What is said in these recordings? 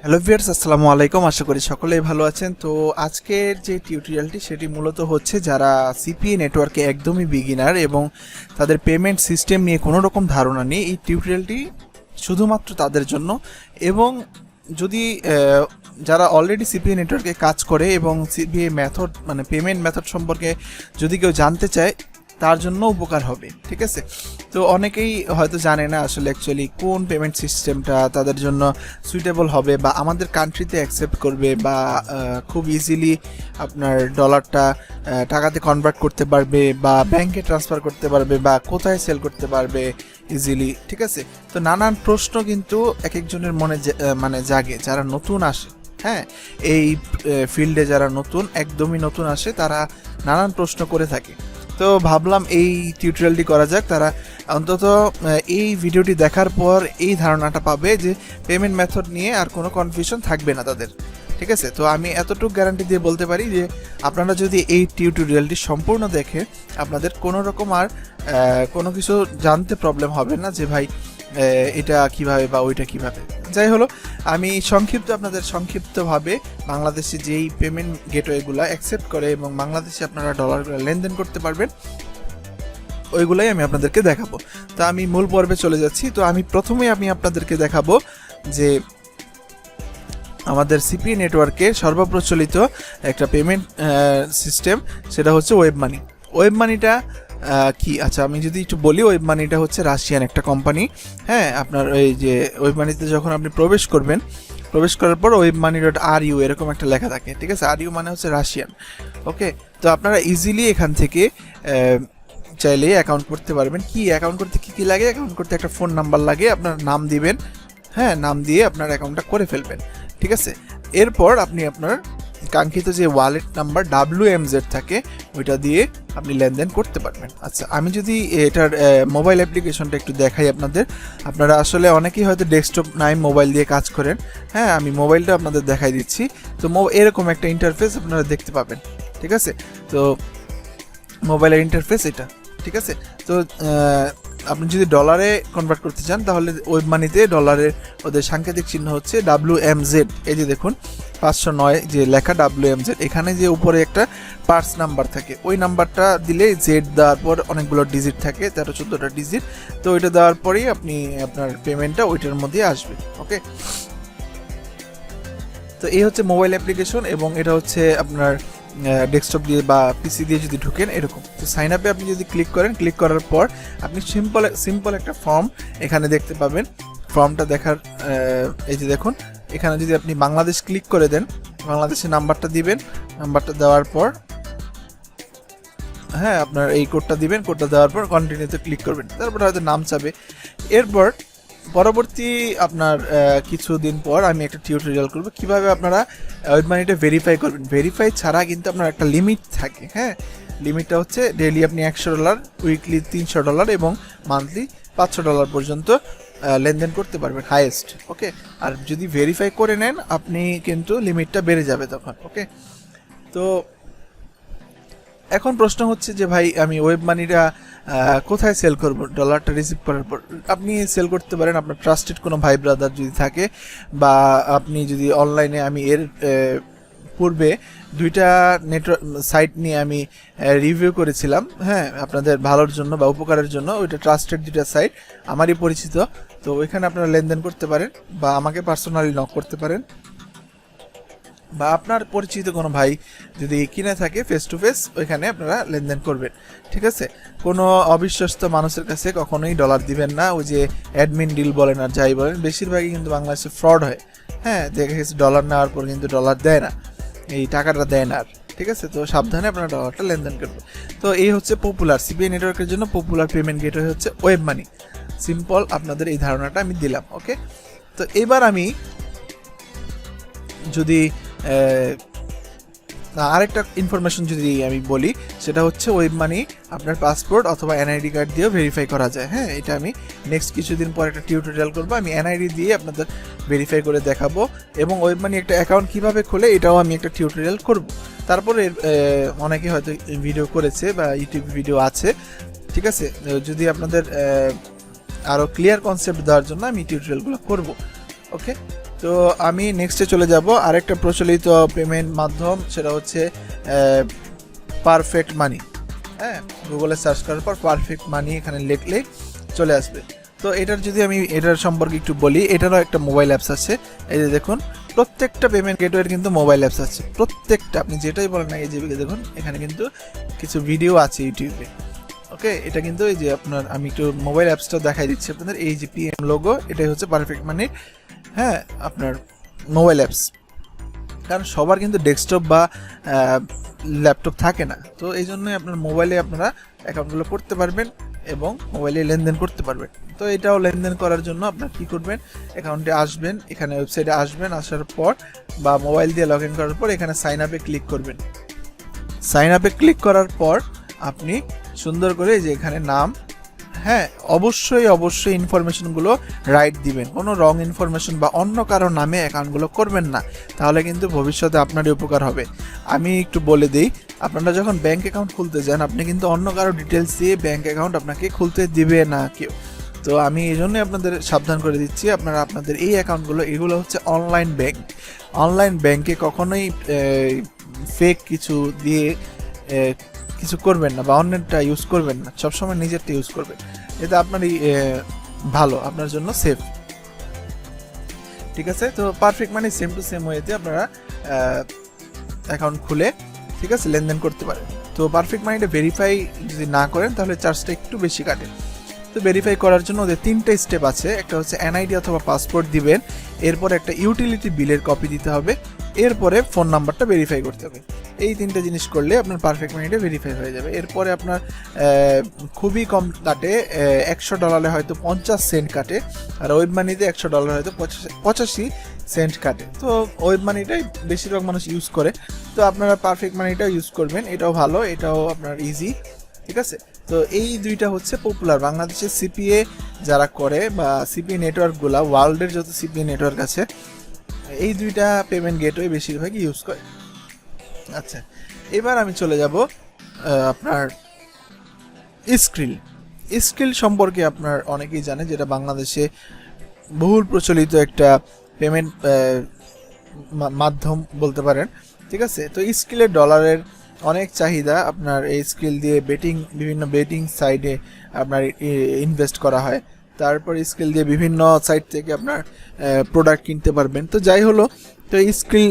Hello viewers, আসসালামু আলাইকুম। আশা করি সকলেই ভালো আছেন। তো আজকের যে টিউটোরিয়ালটি সেটি মূলত হচ্ছে যারা সিপিএ নেটওয়ার্কে একদমই বিগিনার এবং তাদের পেমেন্ট সিস্টেম নিয়ে কোনো রকম ধারণা নেই, এই টিউটোরিয়ালটি শুধুমাত্র তাদের জন্য। এবং যদি যারা অলরেডি সিপিএ নেটওয়ার্কে কাজ করে এবং সিপিএ মেথড মানে পেমেন্ট মেথড সম্পর্কে যদি কেউ জানতে চায় তার জন্য উপকার হবে, ঠিক আছে। তো অনেকেই হয়তো জানে না আসলে অ্যাকচুয়ালি কোন পেমেন্ট সিস্টেমটা তাদের জন্য সুইটেবল হবে বা আমাদের কান্ট্রিতে অ্যাকসেপ্ট করবে বা খুব ইজিলি আপনার ডলারটা টাকাতে কনভার্ট করতে পারবে বা ব্যাংকে ট্রান্সফার করতে পারবে বা কোথায় সেল করতে পারবে ইজিলি, ঠিক আছে। তো নানান প্রশ্ন কিন্তু এক একজনের মনে মানে জাগে যারা নতুন আসে, হ্যাঁ, এই ফিল্ডে যারা নতুন একদমই নতুন আসে তারা নানান প্রশ্ন করে থাকে। তো ভাবলাম এই টিউটোরিয়ালটি করা যাক, তারা অন্তত এই ভিডিওটি দেখার পর এই ধারণাটা পাবে যে পেমেন্ট মেথড নিয়ে আর কোনো কনফিউশন থাকবে না তাদের, ঠিক আছে। তো আমি এতটুকু গ্যারান্টি দিয়ে বলতে পারি যে আপনারা যদি এই টিউটোরিয়ালটি সম্পূর্ণ দেখে আপনাদের কোনো রকম আর কোনো কিছু জানতে প্রবলেম হবে না যে ভাই এটা কিভাবে বা ওইটা কিভাবে। যাই হলো, আমি আপনাদের সংক্ষিপ্তভাবে বাংলাদেশে যেই পেমেন্ট গেটওয়েগুলো অ্যাকসেপ্ট করে এবং বাংলাদেশে আপনারা ডলারগুলো লেনদেন করতে পারবেন ওইগুলাই আমি আপনাদেরকে দেখাবো। তো আমি মূল পর্বে চলে যাচ্ছি। তো আমি প্রথমেই আপনাদেরকে দেখাবো যে আমাদের সিপিএ নেটওয়ার্কে সর্বপ্রচলিত একটা পেমেন্ট সিস্টেম, সেটা হচ্ছে ওয়েব মানি। ওয়েব মানিটা কি, আচ্ছা আমি যদি একটু বলি, ওয়েব মানিটা হচ্ছে রাশিয়ান একটা কোম্পানি, হ্যাঁ। আপনার এই যে ওয়েব মানিতে যখন আপনি প্রবেশ করার পর ওয়েব মানি .ru এরকম একটা লেখা থাকে, ঠিক আছে। RU মানে হচ্ছে রাশিয়ান, ওকে। তো আপনারা ইজিলি এখান থেকে চাইলে অ্যাকাউন্ট করতে পারবেন। কি অ্যাকাউন্ট করতে কী কী লাগে? অ্যাকাউন্ট করতে একটা ফোন নাম্বার লাগে, আপনার নাম দিবেন, হ্যাঁ, নাম দিয়ে আপনার অ্যাকাউন্টটা করে ফেলবেন, ঠিক আছে। এরপর আপনি আপনার কাঙ্ক্ষিত যে ওয়ালেট নাম্বার WMZ থাকে ওইটা দিয়ে আপনি লেনদেন করতে পারবেন। আচ্ছা, আমি যদি এটার মোবাইল অ্যাপ্লিকেশনটা একটু দেখাই আপনারা আসলে অনেকেই হয়তো ডেস্কটপ নাই, মোবাইল দিয়ে কাজ করেন, হ্যাঁ। আমি মোবাইলটা আপনাদের দেখাই দিচ্ছি। তো এরকম একটা ইন্টারফেস আপনারা দেখতে পাবেন, ঠিক আছে। তো মোবাইলের ইন্টারফেস এটা, ঠিক আছে। তো আপনি যদি ডলারে কনভার্ট করতে চান তাহলে ওয়েব মানিতে ডলারের ওদের সাংকেতিক চিহ্ন হচ্ছে WMZ। এই যে দেখুন 509 যে লেখা WMZ, এখানে যে উপরে একটা পার্স নাম্বার থাকে ওই নাম্বারটা দিলে জেড দেওয়ার পর অনেকগুলো ডিজিট থাকে, 13-14টা ডিজিট। তো ওইটা দেওয়ার পরেই আপনি আপনার পেমেন্টটা ওইটার মধ্যে আসবে, ওকে। তো এই হচ্ছে মোবাইল অ্যাপ্লিকেশন এবং এটা হচ্ছে আপনার ডেস্কটপ দিয়ে বা পিসি দিয়ে যদি ঢুকেন এরকম। তো সাইন আপে আপনি যদি ক্লিক করার পর আপনি সিম্পল একটা ফর্ম এখানে দেখতে পাবেন। ফর্মটা দেখার এই যে দেখুন, এখানে যদি আপনি বাংলাদেশ ক্লিক করে দেন, বাংলাদেশের নাম্বারটা দিবেন, নাম্বারটা দেওয়ার পর হ্যাঁ আপনার এই কোডটা দিবেন, কোডটা দেওয়ার পর কন্টিনিউতে ক্লিক করবেন, তারপর হয়তো নাম চাবে। এরপর পরবর্তী আপনার কিছুদিন পর আমি একটা টিউটোরিয়াল করব কিভাবে আপনারা ওয়েব মানিটা ভেরিফাই করবেন। ভেরিফাই ছাড়া কিন্তু আপনার একটা লিমিট থাকে, হ্যাঁ। লিমিটটা হচ্ছে ডেইলি আপনি $100, উইকলি $300 এবং মান্থলি $500 পর্যন্ত লেনদেন করতে পারবেন হাইয়েস্ট, ওকে। আর যদি ভেরিফাই করে নেন আপনি কিন্তু লিমিটটা বেড়ে যাবে তখন, ওকে। তো এখন প্রশ্ন হচ্ছে যে ভাই আমি ওয়েব মানিটা কোথায় সেল করব? ডলারটা রিসিভ করার পর আপনি সেল করতে পারেন আপনার ট্রাস্টেড কোনো ভাই ব্রাদার যদি থাকে, বা আপনি যদি অনলাইনে, আমি এর পূর্বে 2টা নেটওয়ার্ক সাইট নিয়ে আমি রিভিউ করেছিলাম, হ্যাঁ, আপনাদের ভালোর জন্য বা উপকারের জন্য। ওইটা ট্রাস্টেড 2টা সাইট আমারই পরিচিত। তো ওইখানে আপনারা লেনদেন করতে পারেন বা আমাকে পার্সোনালি নক করতে পারেন, বা আপনার পরিচিত কোনো ভাই যদি কিনে থাকে ফেস টু ফেস ওইখানে আপনারা লেনদেন করবেন, ঠিক আছে। কোনো অবিশ্বস্ত মানুষের কাছে কখনোই ডলার দিবেন না। ওই যে অ্যাডমিন ডিল বলেন আর যাই বলেন, বেশিরভাগই কিন্তু বাংলাদেশে ফ্রড হয়, হ্যাঁ। দেখা গেছে ডলার নেওয়ার পর কিন্তু ডলার দেয় না, এই টাকাটা দেয় না আর, ঠিক আছে। তো সাবধানে আপনারা ডলারটা লেনদেন করবেন। তো এই হচ্ছে পপুলার সিপিএ নেটওয়ার্কের জন্য পপুলার পেমেন্ট গেটওয়ে হচ্ছে ওয়েব মানি। সিম্পল আপনাদের এই ধারণাটা আমি দিলাম, ওকে। তো এবার আমি যদি আরেকটা ইনফরমেশন যদি আমি বলি, সেটা হচ্ছে ওয়েব মানি আপনার পাসপোর্ট অথবা NID কার্ড দিয়েও ভেরিফাই করা যায়, হ্যাঁ। এটা আমি নেক্সট কিছুদিন পর একটা টিউটোরিয়াল করবো, আমি NID দিয়ে আপনাদের ভেরিফাই করে দেখাবো। এবং ওয়েব মানি একটা অ্যাকাউন্ট কীভাবে খোলে এটাও আমি একটা টিউটোরিয়াল করব। তারপরে অনেকে হয়তো ভিডিও করেছে বা ইউটিউব ভিডিও আছে, ঠিক আছে। যদি আপনাদের আরও ক্লিয়ার কনসেপ্ট দেওয়ার জন্য আমি টিউটোরিয়ালগুলো করব, ওকে। তো তো আমি নেক্সটে চলে যাব আরেকটা প্রচলিত পেমেন্ট মাধ্যম, সেটা হচ্ছে পারফেক্ট মানি। হ্যাঁ, গুগলে সার্চ করার পর পারফেক্ট মানি এখানে লিখলে চলে আসবে। তো এটার যদি আমি এটার সম্পর্কে একটু বলি, এটারও একটা মোবাইল অ্যাপস আছে। এই যে দেখুন, প্রত্যেকটা পেমেন্ট গেটওয়ের কিন্তু মোবাইল অ্যাপস আছে, প্রত্যেকটা, আপনি যেটাই বলেন না। এই যে দেখুন, এখানে কিন্তু কিছু ভিডিও আছে ইউটিউবে। ওকে, এটা কিন্তু এই যে আপনার, আমি একটু মোবাইল অ্যাপসটা দেখাই দিচ্ছি আপনাদের। এই যে পিএম লোগো, এটাই হচ্ছে পারফেক্ট মানির হ্যাঁ আপনার মোবাইল অ্যাপস। কারণ সবার কিন্তু ডেস্কটপ বা ল্যাপটপ থাকে না, তো এই জন্যই আপনার মোবাইলে আপনারা অ্যাকাউন্টগুলো করতে পারবেন এবং মোবাইলে লেনদেন করতে পারবেন। তো এটাও লেনদেন করার জন্য আপনার কী করবেন, অ্যাকাউন্টে আসবেন, এখানে ওয়েবসাইটে আসবেন, আসার পর বা মোবাইল দিয়ে লগ ইন করার পর এখানে সাইন আপে ক্লিক করবেন। সাইন আপে ক্লিক করার পর আপনি সুন্দর করে যে এখানে নাম, হ্যাঁ অবশ্যই ইনফরমেশনগুলো রাইট দিবেন। কোনো রং ইনফরমেশন বা অন্য কারো নামে অ্যাকাউন্টগুলো করবেন না, তাহলে কিন্তু ভবিষ্যতে আপনারই উপকার হবে। আমি একটু বলে দিই, আপনারা যখন ব্যাঙ্ক অ্যাকাউন্ট খুলতে যান, আপনি কিন্তু অন্য কারো ডিটেলস দিয়ে ব্যাঙ্ক অ্যাকাউন্ট আপনাকে খুলতে দিবে না কেউ। তো আমি এই জন্যই আপনাদের সাবধান করে দিচ্ছি, আপনারা আপনাদের এই অ্যাকাউন্টগুলো, এগুলো হচ্ছে অনলাইন ব্যাঙ্ক। অনলাইন ব্যাঙ্কে কখনোই ফেক কিছু দিয়ে কিছু করবেন না বা অন্যটা ইউজ করবেন না, সবসময় নিজেরটা ইউজ করবেন। এটা আপনারই ভালো, আপনার জন্য সেফ। ঠিক আছে, তো পারফেক্ট মানে সেম টু সেম ওয়েতে আপনারা অ্যাকাউন্ট খুলে, ঠিক আছে, লেনদেন করতে পারেন। তো পারফেক্ট মানিটা ভেরিফাই যদি না করেন তাহলে চার্জটা একটু বেশি কাটে। তো ভেরিফাই করার জন্য ওদের 3টে স্টেপ আছে। একটা হচ্ছে এনআইডি অথবা পাসপোর্ট দিবেন, এরপর একটা ইউটিলিটি বিলের কপি দিতে হবে, এরপরে ফোন নাম্বারটা ভেরিফাই করতে হবে। এই 3টে জিনিস করলে আপনার পারফেক্ট মানিটা ভেরিফাই হয়ে যাবে। এরপরে আপনার খুবই কম কাটে, $100 হয়তো 50 সেন্ট কাটে, আর ওয়েব মানিতে $100 হয়তো 85 সেন্ট কাটে। তো ওয়েব মানিটাই বেশিরভাগ মানুষ ইউজ করে, তো আপনারা পারফেক্ট মানিটাও ইউজ করবেন, এটাও ভালো, এটাও আপনার ইজি। ঠিক আছে, তো এই দুইটা হচ্ছে পপুলার বাংলাদেশের সিপিএ যারা করে বা সিপিএ নেটওয়ার্কগুলা, ওয়ার্ল্ডের যত সিপিএ নেটওয়ার্ক আছে, এই দুইটা পেমেন্ট গেটওয়ে বেশিরভাগই ইউজ করে। আচ্ছা, এবার আমি চলে যাব আপনার স্কিল সম্পর্কে। আপনার অনেকেই জানে, যেটা বাংলাদেশে বহুল প্রচলিত একটা পেমেন্ট মাধ্যম বলতে পারেন। ঠিক আছে, তো স্কিলের ডলারের অনেক চাহিদা। আপনার এই স্কিল দিয়ে বিভিন্ন বেটিং সাইটে আপনার ইনভেস্ট করা হয়, তারপর স্কিল দিয়ে বিভিন্ন সাইট থেকে আপনার প্রোডাক্ট কিনতে পারবেন। তো যাই হলো, তো এই স্কিল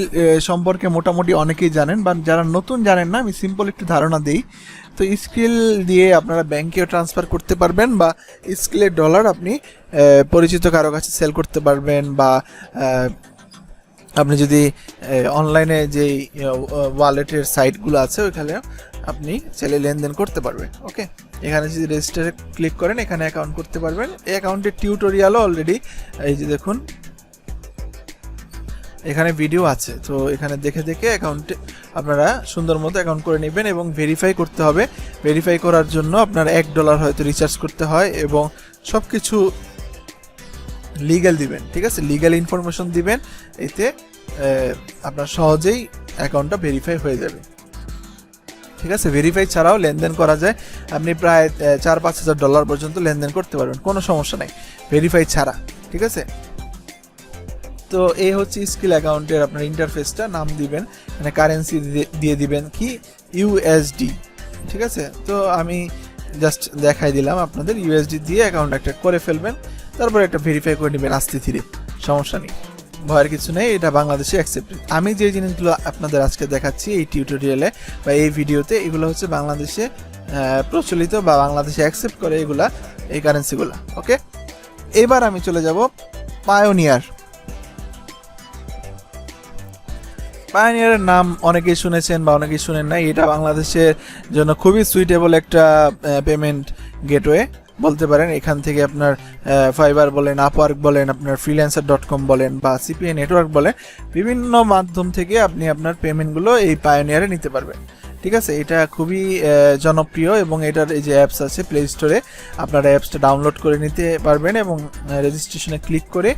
সম্পর্কে মোটামুটি অনেকেই জানেন, বা যারা নতুন জানেন না, আমি সিম্পল একটু ধারণা দিই। তো স্কিল দিয়ে আপনারা ব্যাংকেও ট্রান্সফার করতে পারবেন, বা স্কিলের ডলার আপনি পরিচিত কারো কাছে সেল করতে পারবেন, বা আপনি যদি অনলাইনে যেই ওয়ালেটের সাইটগুলো আছে ওইখানে আপনি চাইলে লেনদেন করতে পারবেন। ওকে, এখানে যদি রেজিস্টারে ক্লিক করেন, এখানে অ্যাকাউন্ট করতে পারবেন। এই অ্যাকাউন্টের টিউটোরিয়ালও অলরেডি, এই যে দেখুন, এখানে ভিডিও আছে। তো এখানে দেখে অ্যাকাউন্টে আপনারা সুন্দর মতো অ্যাকাউন্ট করে নেবেন এবং ভেরিফাই করতে হবে। ভেরিফাই করার জন্য আপনার $1 হয়তো রিচার্জ করতে হয়, এবং সব কিছু লিগ্যাল দিবেন। ঠিক আছে, লিগ্যাল ইনফরমেশন দিবেন, এতে আপনার সহজেই অ্যাকাউন্টটা ভেরিফাই হয়ে যাবে। ঠিক আছে, ভেরিফাই ছাড়াও লেনদেন করা যায়, আপনি প্রায় $4-5 হাজার পর্যন্ত লেনদেন করতে পারবেন, কোনো সমস্যা নাই ভেরিফাই ছাড়া। ঠিক আছে, তো এই হচ্ছে স্কিল অ্যাকাউন্টের আপনার ইন্টারফেসটা। নাম দিবেন, মানে কারেন্সি দিয়ে দিবেন কি ইউএসডি। ঠিক আছে, তো আমি জাস্ট দেখাই দিলাম আপনাদের, ইউএসডি দিয়ে অ্যাকাউন্ট একটা করে ফেলবেন, তারপর একটা ভেরিফাই করে নেবেন আস্তে ধীরে, সমস্যা নেই, ভয়ের কিছু নেই, এটা বাংলাদেশে অ্যাকসেপ্টেড। আমি যে জিনিসগুলো আপনাদের আজকে দেখাচ্ছি এই টিউটোরিয়ালে বা এই ভিডিওতে, এগুলো হচ্ছে বাংলাদেশে প্রচলিত বা বাংলাদেশে অ্যাকসেপ্ট করে এগুলা, এই কারেন্সিগুলা। ওকে, এবার আমি চলে যাব পায়োনিয়ারের নাম অনেকেই শুনেছেন বা অনেকেই শুনেন না। এটা বাংলাদেশের জন্য খুবই সুইটেবল একটা পেমেন্ট গেটওয়ে বলতে পারেন। এখান থেকে আপনার ফাইবার বলেন, আপওয়ার্ক বলেন, আপনার freelancer.com বলেন বা সিপিএ নেটওয়ার্ক বলেন, বিভিন্ন মাধ্যম থেকে আপনি আপনার পেমেন্টগুলো এই পায়োনিয়ারে নিতে পারবেন। ঠিক আছে, এটা খুবই জনপ্রিয়, এবং এটার এই যে অ্যাপস আছে প্লে স্টোরে, আপনারা অ্যাপসটা ডাউনলোড করে নিতে পারবেন এবং রেজিস্ট্রেশনে ক্লিক করে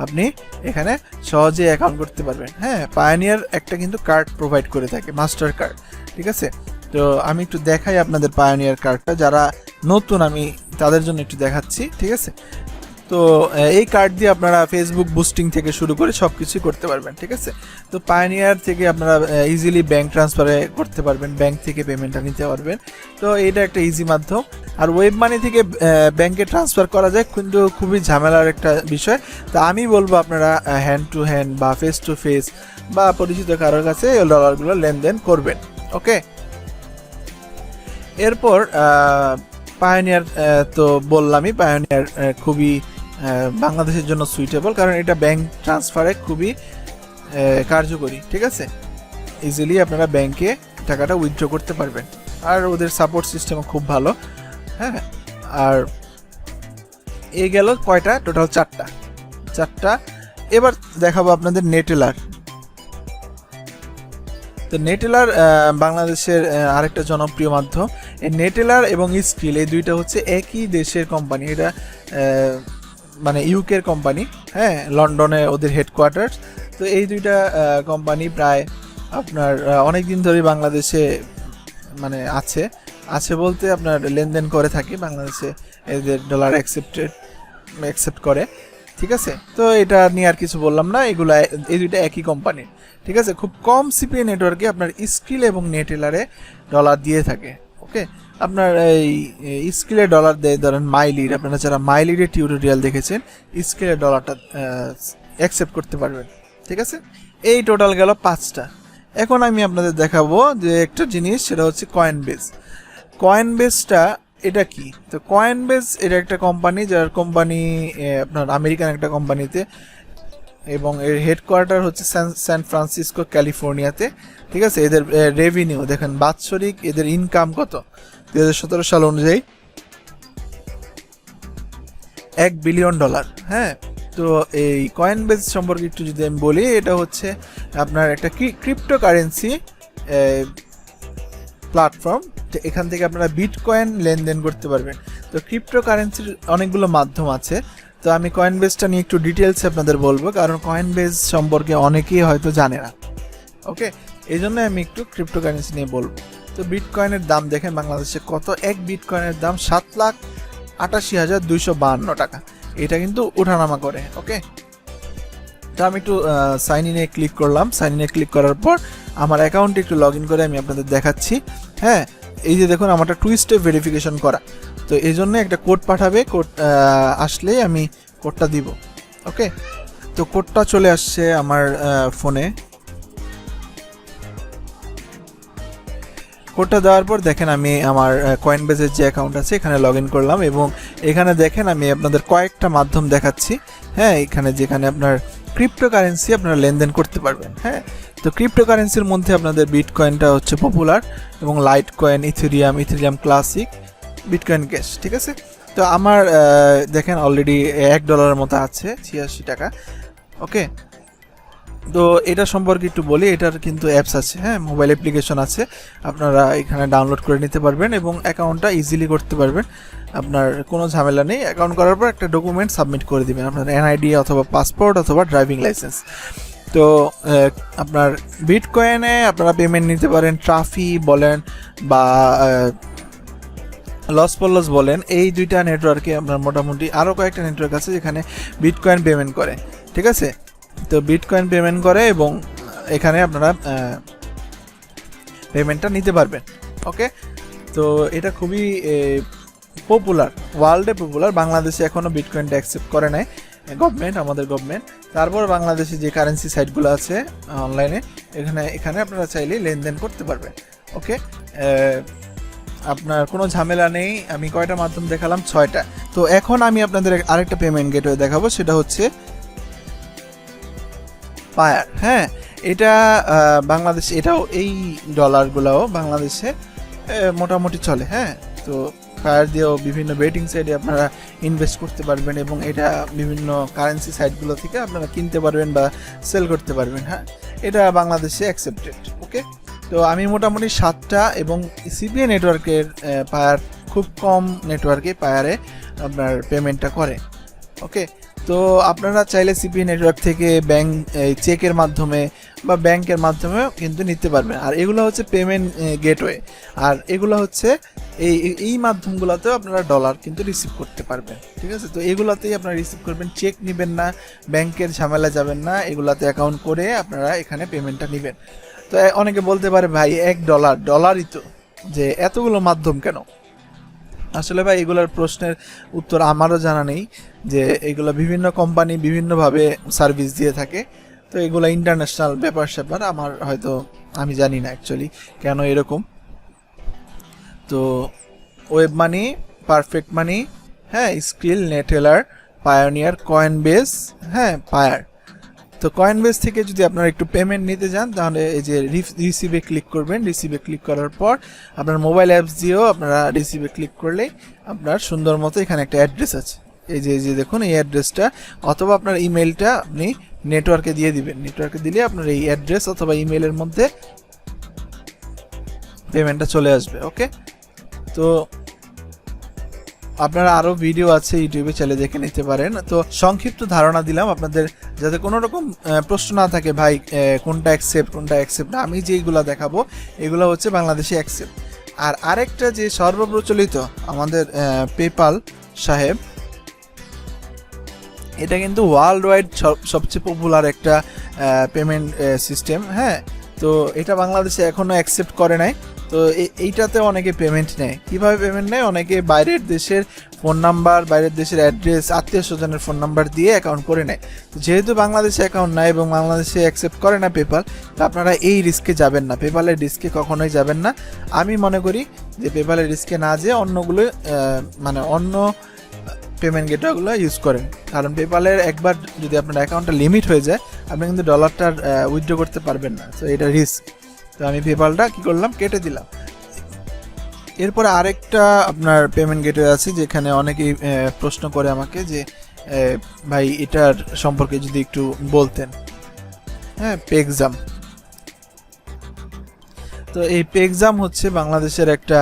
আপনি এখানে সহজে অ্যাকাউন্ট করতে পারবেন। হ্যাঁ, পায়োনিয়ার একটা কিন্তু কার্ড প্রোভাইড করে থাকে, মাস্টার কার্ড। ঠিক আছে, তো আমি একটু দেখাই আপনাদের পায়োনিয়ার কার্ডটা, যারা নতুন আমি তাদের জন্য একটু দেখাচ্ছি। ঠিক আছে, তো তো এই কার্ড দিয়ে আপনারা ফেসবুক বুস্টিং থেকে শুরু করে সব কিছুই করতে পারবেন, ঠিক আছে। তো পায়োনিয়ার থেকে আপনারা ইজিলি ব্যাঙ্ক ট্রান্সফারে করতে পারবেন, ব্যাঙ্ক থেকে পেমেন্টটা নিতে পারবেন। তো এটা একটা ইজি মাধ্যম। আর ওয়েব মানি থেকে ব্যাঙ্কে ট্রান্সফার করা যায়, কিন্তু খুবই ঝামেলার একটা বিষয়। তো আমি বলবো আপনারা হ্যান্ড টু হ্যান্ড বা ফেস টু ফেস বা পরিচিত কারোর কাছে এই ডলারগুলো লেনদেন করবেন, ওকে। এরপর পায়োনিয়ার তো বললামই, পায়োনিয়ার খুবই বাংলাদেশের জন্য সুইটেবল, কারণ এটা ব্যাংক ট্রান্সফারে খুবই কার্যকরী, ঠিক আছে। ইজিলি আপনারা ব্যাংকে টাকাটা উইথড্র করতে পারবেন, আর ওদের সাপোর্ট সিস্টেমও খুব ভালো, হ্যাঁ। আর এই গেল কয়টা, টোটাল চারটা। এবার দেখাবো আপনাদের নেটেলার। তো নেটেলার বাংলাদেশের আরেকটা জনপ্রিয় মাধ্যম। এই নেটেলার এবং স্কিল এই দুইটা হচ্ছে একই দেশের কোম্পানি। এটা মানে ইউকের কোম্পানি, হ্যাঁ, লন্ডনে ওদের হেডকোয়ার্টার। তো এই দুইটা কোম্পানি প্রায় আপনার অনেক দিন ধরে বাংলাদেশে মানে আছে বলতে আপনার লেনদেন করে থাকে বাংলাদেশে, এদের ডলার অ্যাকসেপ্ট করে, ঠিক আছে। তো এটা নিয়ে আর কিছু বললাম না, এই দুইটা একই কোম্পানি, ঠিক আছে। খুব কম সিপিএ নেটওয়ার্কে আপনার স্কিল এবং নেটেলারে ডলার দিয়ে থাকে, ওকে। আপনার এই স্কিলের ডলার দেয় ধরেন মাইলিড, আপনারা যারা মাইলিডের টিউটোরিয়াল দেখেছেন স্কিলের ডলারটা অ্যাকসেপ্ট করতে পারবেন, ঠিক আছে। এই টোটাল গেল 5টা। এখন আমি আপনাদের দেখাবো যে একটা জিনিস, সেটা হচ্ছে কয়েনবেসটা এটা কি। তো কয়েনবেস এটা একটা কোম্পানি, যার কোম্পানি আপনার আমেরিকান একটা কোম্পানিতে, এবং এর হেডকোয়ার্টার হচ্ছে সান ফ্রান্সিসকো ক্যালিফোর্নিয়াতে, ঠিক আছে। এদের রেভিনিউ দেখেন, বাৎসরিক এদের ইনকাম কত 2017 সাল অনুযায়ী $1 বিলিয়ন, হ্যাঁ। তো এই কয়েনবেস সম্পর্কে একটু যদি আমি বলি, এটা হচ্ছে আপনার একটা ক্রিপ্টোকারেন্সি প্ল্যাটফর্ম। এখান থেকে আপনারা বিটকয়েন লেনদেন করতে পারবেন। তো ক্রিপ্টোকারেন্সির অনেকগুলো মাধ্যম আছে, তো আমি কয়েনবেসটা নিয়ে একটু ডিটেলসে আপনাদের বলবো, কারণ কয়েনবেস সম্পর্কে অনেকেই হয়তো জানে না, ওকে। এই জন্য আমি একটু ক্রিপ্টোকারেন্সি নিয়ে বলবো। তো বিটকয়েনের দাম দেখেন বাংলাদেশে কত, এক বিটকয়েনের দাম 7,88,252 টাকা। এটা কিন্তু ওঠানামা করে, ওকে। তো আমি একটু সাইন ইনে ক্লিক করলাম। সাইন ইনে ক্লিক করার পর আমার অ্যাকাউন্টে একটু লগ ইন করে আমি আপনাদের দেখাচ্ছি, হ্যাঁ। এই যে দেখুন আমারটা 2 স্টেপ ভেরিফিকেশন করা, তো এই জন্য একটা কোড পাঠাবে, কোড আসলেই আমি কোডটা দিব, ওকে। তো কোডটা চলে আসছে আমার ফোনে। কোডটা দেওয়ার পর দেখেন আমি আমার কয়েনবেজের যে অ্যাকাউন্ট আছে এখানে লগ ইন করলাম, এবং এখানে দেখেন আমি আপনাদের কয়েকটা মাধ্যম দেখাচ্ছি, হ্যাঁ। এখানে যেখানে আপনার ক্রিপ্টোকারেন্সি আপনারা লেনদেন করতে পারবেন, হ্যাঁ। তো ক্রিপ্টোকারেন্সির মধ্যে আপনাদের বিটকয়েনটা হচ্ছে পপুলার, এবং light coin, Ethereum classic, bitcoin cash, ঠিক আছে। তো আমার দেখেন অলরেডি $1 মতো আছে, 86 টাকা, ওকে। তো এটা সম্পর্কে একটু বলি, এটার কিন্তু অ্যাপস আছে, হ্যাঁ, মোবাইল অ্যাপ্লিকেশন আছে, আপনারা এখানে ডাউনলোড করে নিতে পারবেন এবং অ্যাকাউন্টটা ইজিলি করতে পারবেন। আপনার কোনো ঝামেলা নেই। অ্যাকাউন্ট করার পর একটা ডকুমেন্ট সাবমিট করে দিবেন, আপনার এনআইডি অথবা পাসপোর্ট অথবা ড্রাইভিং লাইসেন্স। তো আপনার বিটকয়েনে আপনারা পেমেন্ট নিতে পারেন, ট্রাফি বলেন বা লস পলস বলেন, এই দুইটা নেটওয়ার্কে আপনার মোটামুটি আরও কয়েকটা নেটওয়ার্ক আছে যেখানে বিটকয়েন পেমেন্ট করে, ঠিক আছে। তো বিটকয়েন পেমেন্ট করে এবং এখানে আপনারা পেমেন্টটা নিতে পারবেন, ওকে। তো এটা খুবই পপুলার, ওয়ার্ল্ডে পপুলার। বাংলাদেশে এখনও বিটকয়েনটা অ্যাকসেপ্ট করে নাই গভর্নমেন্ট, আমাদের গভর্নমেন্ট। তারপর বাংলাদেশে যে কারেন্সি সাইটগুলো আছে অনলাইনে, এখানে আপনারা চাইলে লেনদেন করতে পারবেন, ওকে। আপনার কোনো ঝামেলা নেই। আমি কয়টা মাধ্যম দেখালাম, 6টা। তো এখন আমি আপনাদের আরেকটা পেমেন্ট গেটওয়ে দেখাবো, সেটা হচ্ছে পায়ার, হ্যাঁ। এটা বাংলাদেশে, এটাও এই ডলারগুলোও বাংলাদেশে মোটামুটি চলে, হ্যাঁ। তো পায়ার দিয়েও বিভিন্ন বেটিং সাইটে আপনারা ইনভেস্ট করতে পারবেন, এবং এটা বিভিন্ন কারেন্সি সাইটগুলো থেকে আপনারা কিনতে পারবেন বা সেল করতে পারবেন, হ্যাঁ। এটা বাংলাদেশে অ্যাকসেপ্টেড, ওকে। তো আমি মোটামুটি 7টা, এবং সিপিএ নেটওয়ার্কের পায়ার খুব কম নেটওয়ার্কে পায়ারে আপনার পেমেন্টটা করে, ওকে। তো আপনারা চাইলে সিপিএ নেটওয়ার্ক থেকে ব্যাংক চেকের মাধ্যমে বা ব্যাংকের মাধ্যমেও কিন্তু নিতে পারবেন। আর এগুলো হচ্ছে পেমেন্ট গেটওয়ে, আর এগুলো হচ্ছে এই মাধ্যমগুলোতেও আপনারা ডলার কিন্তু রিসিভ করতে পারবেন, ঠিক আছে। তো এগুলোতেই আপনারা রিসিভ করবেন, চেক নেবেন না, ব্যাংকের ঝামেলা যাবেন না, এগুলাতে অ্যাকাউন্ট করে আপনারা এখানে পেমেন্টটা নেবেন। তো অনেকে বলতে পারে ভাই $1 তো, যে এতগুলো মাধ্যম কেন? আসলে ভাই এগুলোর প্রশ্নের উত্তর আমারও জানা নেই, যে এগুলো বিভিন্ন কোম্পানি বিভিন্নভাবে সার্ভিস দিয়ে থাকে। তো এগুলো ইন্টারন্যাশনাল ব্যাপার আমার হয়তো আমি জানি না অ্যাকচুয়ালি কেন এরকম। তো ওয়েব মানি, পারফেক্ট মানি, হ্যাঁ, স্কিল, নেটেলার, পায়োনিয়ার, কয়েনবেস, হ্যাঁ, পায়ার। তো কয়েনবেস থেকে যদি আপনারা একটু পেমেন্ট নিতে যান তাহলে এই যে রিসিভে ক্লিক করবেন। রিসিভে ক্লিক করার পর আপনার মোবাইল অ্যাপস দিয়েও আপনারা রিসিভে ক্লিক করলেই আপনার সুন্দর মতো এখানে একটা অ্যাড্রেস আছে, এই যে দেখুন এই অ্যাড্রেসটা, অথবা আপনার ইমেলটা আপনি নেটওয়ার্কে দিয়ে দিবেন। নেটওয়ার্কে দিলে আপনার এই অ্যাড্রেস অথবা ইমেলের মধ্যে পেমেন্টটা চলে আসবে। ওকে, তো আপনারা আরও ভিডিও আছে ইউটিউবে চাইলে দেখে নিতে পারেন। তো সংক্ষিপ্ত ধারণা দিলাম আপনাদের, যাতে কোনো রকম প্রশ্ন না থাকে ভাই কোনটা অ্যাকসেপ্ট না। আমি যেইগুলো দেখাবো এগুলো হচ্ছে বাংলাদেশে অ্যাকসেপ্ট। আর আরেকটা যে সর্বপ্রচলিত আমাদের পেপাল সাহেব, এটা কিন্তু ওয়ার্ল্ড ওয়াইড সবচেয়ে পপুলার একটা পেমেন্ট সিস্টেম, হ্যাঁ। তো এটা বাংলাদেশে এখনও অ্যাকসেপ্ট করে নাই। তো এইটাতে অনেকে পেমেন্ট নেয়। কীভাবে পেমেন্ট নেয়? অনেকে বাইরের দেশের ফোন নাম্বার, বাইরের দেশের অ্যাড্রেস, আত্মীয় স্বজনের ফোন নাম্বার দিয়ে অ্যাকাউন্ট করে নেয়। তো যেহেতু বাংলাদেশে অ্যাকাউন্ট নাই এবং বাংলাদেশে অ্যাকসেপ্ট করে না পেপাল, তো আপনারা এই রিস্কে যাবেন না, পেপালের রিস্কে কখনোই যাবেন না। আমি মনে করি যে পেপালের রিস্কে না যেয়ে অন্যগুলো অন্য পেমেন্ট গেটওয়েগুলো ইউজ করেন। কারণ পেপালের একবার যদি আপনার অ্যাকাউন্টটা লিমিট হয়ে যায়, আপনি কিন্তু ডলারটা উইথড্র করতে পারবেন না। তো এটা রিস্ক। তো আমি পেপালটা কী করলাম, কেটে দিলাম। এরপরে আরেকটা আপনার পেমেন্ট গেটওয়ে আছে, যেখানে অনেকেই প্রশ্ন করে আমাকে যে ভাই এটার সম্পর্কে যদি একটু বলতেন। হ্যাঁ, পেক্সাম। তো এই পেক্সাম হচ্ছে বাংলাদেশের একটা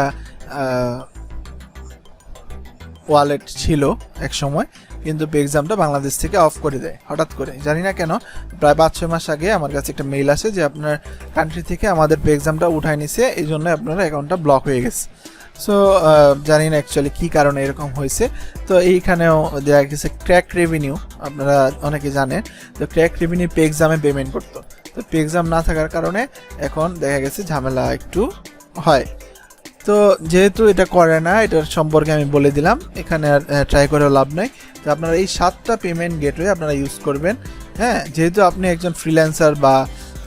ওয়ালেট ছিল এক সময়, কিন্তু পেক্সামটা বাংলাদেশ থেকে অফ করে দেয় হঠাৎ করে, জানি না কেন। প্রায় 5-6 মাস আগে আমার কাছে একটা মেইল আসে যে আপনার কান্ট্রি থেকে আমাদের পেক্সামটা উঠায় নিছে, এই জন্য আপনার অ্যাকাউন্টটা ব্লক হয়ে গেছে। সো জানি না অ্যাকচুয়ালি কী কারণে এরকম হয়েছে। তো এইখানেও দেখা গেছে ক্র্যাক রেভিনিউ, আপনারা অনেকে জানেন। তো ক্র্যাক রেভিনিউ পেক্সামে পেমেন্ট করতো। তো পেক্সাম না থাকার কারণে এখন দেখা গেছে ঝামেলা একটু হয়। তো যেহেতু এটা করে না, এটার সম্পর্কে আমি বলে দিলাম, এখানে আর ট্রাই করেও লাভ নেই। তো আপনারা এই 7টা পেমেন্ট গেটওয়ে আপনারা ইউজ করবেন, হ্যাঁ। যেহেতু আপনি একজন ফ্রিল্যান্সার বা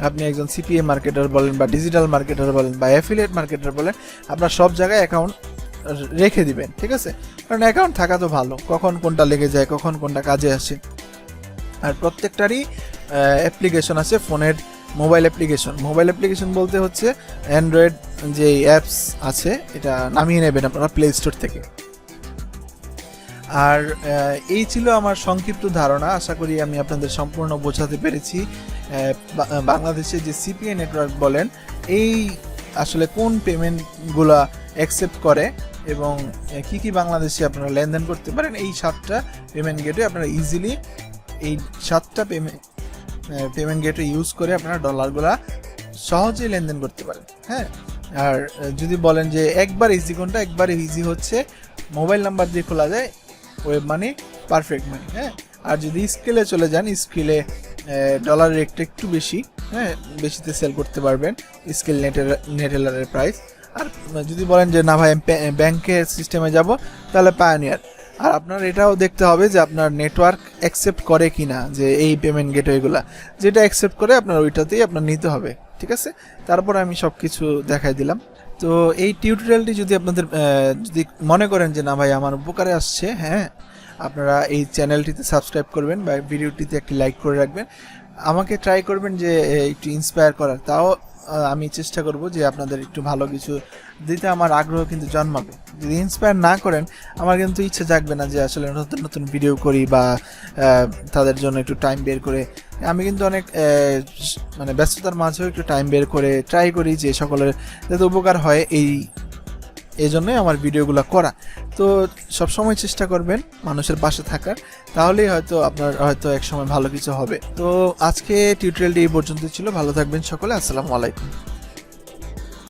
আপনি একজন সিপিএ মার্কেটার বলেন বা ডিজিটাল মার্কেটার বলেন বা অ্যাফিলিয়েট মার্কেটার বলেন, আপনার সব জায়গায় অ্যাকাউন্ট রেখে দিবেন, ঠিক আছে। কারণ অ্যাকাউন্ট থাকা তো ভালো, কখন কোনটা লেগে যায়, কখন কোনটা কাজে আসে। আর প্রত্যেকটারই অ্যাপ্লিকেশন আছে, ফোনের মোবাইল অ্যাপ্লিকেশন বলতে হচ্ছে অ্যান্ড্রয়েড যে অ্যাপস আছে এটা নামিয়ে নেবেন আপনারা প্লে স্টোর থেকে। আর এই ছিল আমার সংক্ষিপ্ত ধারণা। আশা করি আমি আপনাদের সম্পূর্ণ বোঝাতে পেরেছি বাংলাদেশে যে সিপিএ নেটওয়ার্ক বলেন, এই আসলে কোন পেমেন্টগুলো অ্যাকসেপ্ট করে এবং কি কি বাংলাদেশে আপনারা লেনদেন করতে পারেন। এই 7টা পেমেন্ট গেটওয়ে আপনারা ইজিলি এই 7টা পেমেন্ট গেটওয়ে ইউজ করে আপনারা ডলারগুলা সহজেই লেনদেন করতে পারেন, হ্যাঁ। আর যদি বলেন যে একবার ইজি কোনটা, একবার ইজি হচ্ছে মোবাইল নাম্বার দিয়ে খোলা যায় ওয়েব মানি, পারফেক্ট মানি, হ্যাঁ। আর যদি স্কেলে চলে যান, স্কেলে ডলারের রেটটা একটু বেশি, হ্যাঁ, বেশিতে সেল করতে পারবেন, স্কেল নেটেলারের প্রাইস। আর যদি বলেন যে না ভাই ব্যাংকের সিস্টেমে যাব, তাহলে পায়োনিয়ার। আর আপনার এটাও দেখতে হবে যে আপনার নেটওয়ার্ক অ্যাকসেপ্ট করে কি না, যে এই পেমেন্ট গেটওয়েগুলো যেটা অ্যাকসেপ্ট করে আপনার ওইটাতেই আপনার নিতে হবে, ঠিক আছে। তারপর আমি সব কিছু দেখাই দিলাম। তো এই টিউটোরিয়ালটি যদি আপনাদের যদি মনে করেন যে না ভাই আমার উপকারে আসছে, হ্যাঁ, আপনারা এই চ্যানেলটিতে সাবস্ক্রাইব করবেন বা ভিডিওটিতে একটি লাইক করে রাখবেন। আমাকে ট্রাই করবেন যে একটু ইন্সপায়ার করার, তাও আমি চেষ্টা করব যে আপনাদের একটু ভালো কিছু দিতে। আমার আগ্রহ কিন্তু জন্মাবে। যদি ইন্সপায়ার না করেন, আমার কিন্তু ইচ্ছা জাগবে না যে আসলে নতুন নতুন ভিডিও করি বা তাদের জন্য একটু টাইম বের করে। আমি কিন্তু অনেক ব্যস্ততার মাঝেও একটু টাইম বের করে ট্রাই করি যে সকলের যাতে উপকার হয়, এই জন্যই আমার ভিডিওগুলো করা। তো সবসময় চেষ্টা করবেন মানুষের পাশে থাকার, তাহলেই হয়তো আপনার হয়তো একসময় ভালো কিছু হবে। তো আজকে টিউটোরিয়ালটি এই পর্যন্ত ছিল। ভালো থাকবেন সকলে, আসসালামু আলাইকুম।